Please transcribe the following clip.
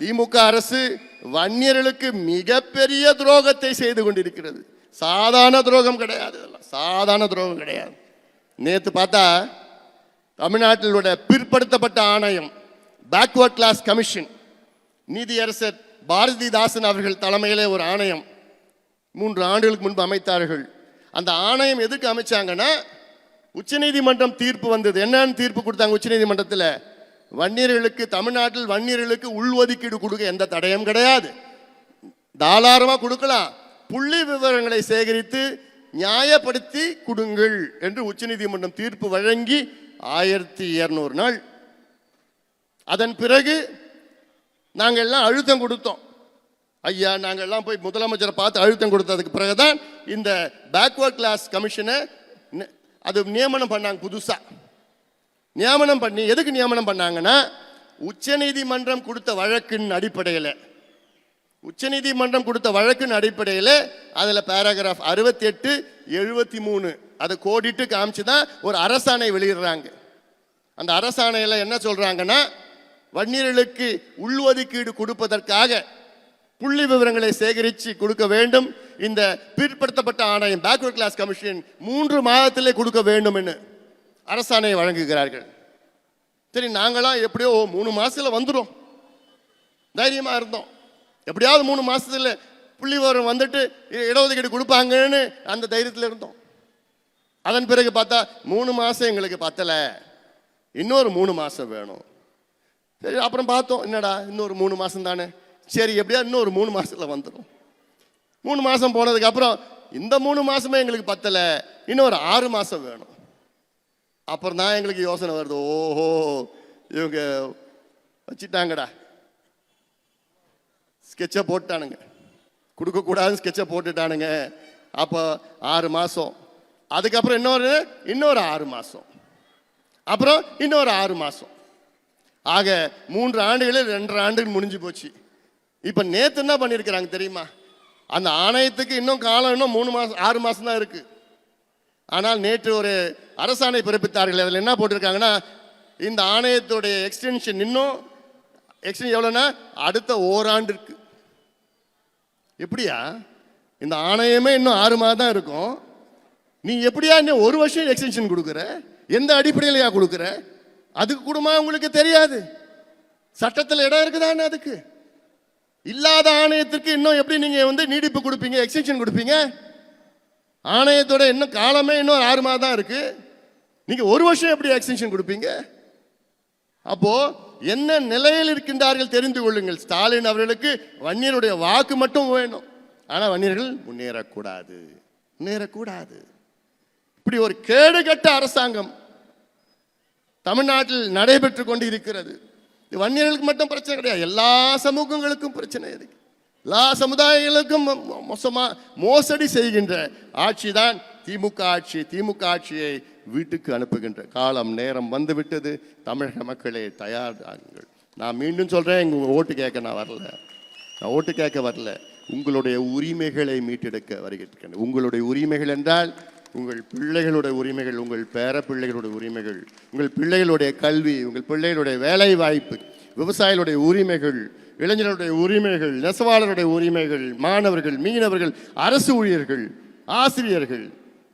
திமுக அரசு வன்னியர்களுக்கு மிகப்பெரிய துரோகத்தை செய்து கொண்டிருக்கிறது. சாதாரண துரோகம் கிடையாது, சாதாரண துரோகம் கிடையாது. நேற்று பார்த்தா தமிழ்நாட்டில் பிற்படுத்தப்பட்ட ஆணையம், பேக்வர்ட் கிளாஸ் கமிஷன், நீதியரசர் பாரதிதாசன் அவர்கள் தலைமையிலே ஒரு ஆணையம் 3 ஆண்டுகளுக்கு முன்பு அமைத்தார்கள். அந்த ஆணையம் எதுக்கு அமைச்சாங்கன்னா, உச்சநீதிமன்றம் தீர்ப்பு வந்தது. என்னன்னு தீர்ப்பு கொடுத்தாங்க உச்சநீதிமன்றத்தில்? வன்னியர்களுக்கு, தமிழ்நாட்டில் வன்னியர்களுக்கு உள்ஒதுக்கீடு கொடுக்க எந்த தடையும் கிடையாது, தாராளமாக கொடுக்கலாம். புள்ளி விவரங்களை சேகரித்து நியாயப்படுத்தி கொடுங்கள் என்று உச்சநீதிமன்றம் தீர்ப்பு வழங்கி 1200 நாள். அதன் பிறகு நாங்கள் எல்லாம் அழுத்தம் கொடுத்தோம். ஐயா, நாங்கள் எல்லாம் போய் முதலமைச்சரை பார்த்து அழுத்தம் கொடுத்ததுக்கு பிறகுதான் இந்த பேக்வர்ட் கிளாஸ் கமிஷனை அது நியமனம் பண்ணாங்க. புதுசா நியமனம் பண்ணி எதுக்கு நியமனம் பண்ணாங்கன்னா, உச்சநீதிமன்றம் கொடுத்த வழக்கின் அடிப்படையில், உச்சநீதிமன்றம் கொடுத்த வழக்கின் அடிப்படையில் அதில் பேராகிராஃப் 68, 73 அதை கோடிட்டு காமிச்சு தான் ஒரு அரசாணை வெளியிடுறாங்க. அந்த அரசாணையில் என்ன சொல்றாங்கன்னா, வன்னியர்களுக்கு உள்ஒதுக்கீடு கொடுப்பதற்காக புள்ளி விவரங்களை சேகரித்து கொடுக்க வேண்டும். இந்த பிற்படுத்தப்பட்ட ஆணையம், பேக்வர்ட் கிளாஸ் கமிஷன் 3 மாதத்திலே கொடுக்க வேண்டும் என்று அரசாணையை வழங்குகிறார்கள். சரி, நாங்களாம் எப்படியோ 3 மாசத்துல வந்துடும் தைரியமா இருந்தோம். எப்படியாவது 3 மாசத்துல புள்ளி விவரம் வந்துட்டு இடஒதுக்கீடு கொடுப்பாங்கன்னு அந்த தைரியத்தில் இருந்தோம். அதன் பிறகு பார்த்தா 3 மாசம் எங்களுக்கு பத்தல, இன்னொரு 3 மாசம் வேணும். சரி, அப்புறம் பார்த்தோம், என்னடா இன்னொரு 3 மாசம் தானே, சரி எப்படியா இன்னொரு 3 மாசத்துல வந்துடும். 3 மாசம் போனதுக்கு அப்புறம் இந்த 3 மாசமே எங்களுக்கு பத்தல, இன்னொரு 6 மாசம் வேணும். அப்புறம் தான் எங்களுக்கு யோசனை வருது, ஓஹோ இவங்க வச்சுட்டாங்கடா, ஸ்கெட்சை போட்டானுங்க, கொடுக்கக்கூடாதுன்னு ஸ்கெட்சை போட்டுட்டானுங்க. அப்போ 6 மாசம், அதுக்கப்புறம் இன்னொரு 6 மாசம், அப்புறம் இன்னொரு 6 மாசம். ஆக 3 ஆண்டுகளில் 2.5 ஆண்டுகள் முடிஞ்சு போச்சு. இப்போ நேற்று என்ன பண்ணியிருக்கிறாங்க தெரியுமா? அந்த ஆணையத்துக்கு இன்னும் காலம், இன்னும் 3 மாசம் 6 மாசம் தான் இருக்கு. ஆனால் நேற்று ஒரு அரசாணை பிறப்பித்தார்கள். அதில் என்ன போட்டிருக்காங்கன்னா, இந்த ஆணையத்துடைய எக்ஸ்டென்ஷன் இன்னும் எவ்வளோன்னா அடுத்த ஓராண்டு இருக்கு. எப்படியா? இந்த ஆணையமே இன்னும் 6 மாதம் தான் இருக்கும், நீ எப்படியா இன்னும் 1 வருஷம் எக்ஸ்டென்ஷன் கொடுக்குற? எந்த அடிப்படையிலையா கொடுக்குற? அதுக்கு கூடமா உங்களுக்கு தெரியாது? சட்டத்தில் இடம் இருக்குதான்னு அதுக்கு இல்லாத ஆணையத்திற்கு இன்னும் எப்படி நீங்க நீடிப்பு கொடுப்பீங்க, எக்ஸ்டென்ஷன் கொடுப்பீங்க? ஆணையத்தோட இன்னும் காலமே இன்னும் 6 மாதம் தான் இருக்கு, நீங்க 1 வருஷம் எப்படி எக்ஸ்டென்ஷன் கொடுப்பீங்க? அப்போ என்ன நிலையில் இருக்கின்றார்கள் தெரிந்து கொள்ளுங்கள். ஸ்டாலின் அவர்களுக்கு வன்னியருடைய வாக்கு மட்டும் வேணும், ஆனா வன்னியர்கள் முன்னேறக்கூடாது. இப்படி ஒரு கேடுகட்ட அரசாங்கம் தமிழ்நாட்டில் நடைபெற்று கொண்டு இருக்கிறது. வன்னியர்களுக்கு மட்டும் பிரச்சனை கிடையாது, எல்லா சமூகங்களுக்கும் பிரச்சனை இருக்கு. எல்லா சமுதாயங்களுக்கும் மோசடி செய்கின்ற ஆட்சி தான் திமுக ஆட்சி. திமுக ஆட்சியை வீட்டுக்கு அனுப்புகின்ற காலம் நேரம் வந்துவிட்டது. தமிழக மக்களே தயாராகுங்கள். நான் மீண்டும் சொல்றேன், உங்க ஓட்டு கேட்க நான் வரல, ஓட்டு கேட்க வரல, உங்களுடைய உரிமைகளை மீட்டெடுக்க வருகிறேன். உங்களுடைய உரிமைகள் என்றால் உங்கள் பிள்ளைகளுடைய உரிமைகள், உங்கள் பேர பிள்ளைகளுடைய உரிமைகள், உங்கள் பிள்ளைகளுடைய கல்வி, உங்கள் பிள்ளைகளுடைய வேலை வாய்ப்பு, விவசாயிகளுடைய உரிமைகள், இளைஞர்களுடைய உரிமைகள், நெசவாளருடைய உரிமைகள், மாணவர்கள், மீனவர்கள், அரசு ஊழியர்கள், ஆசிரியர்கள்,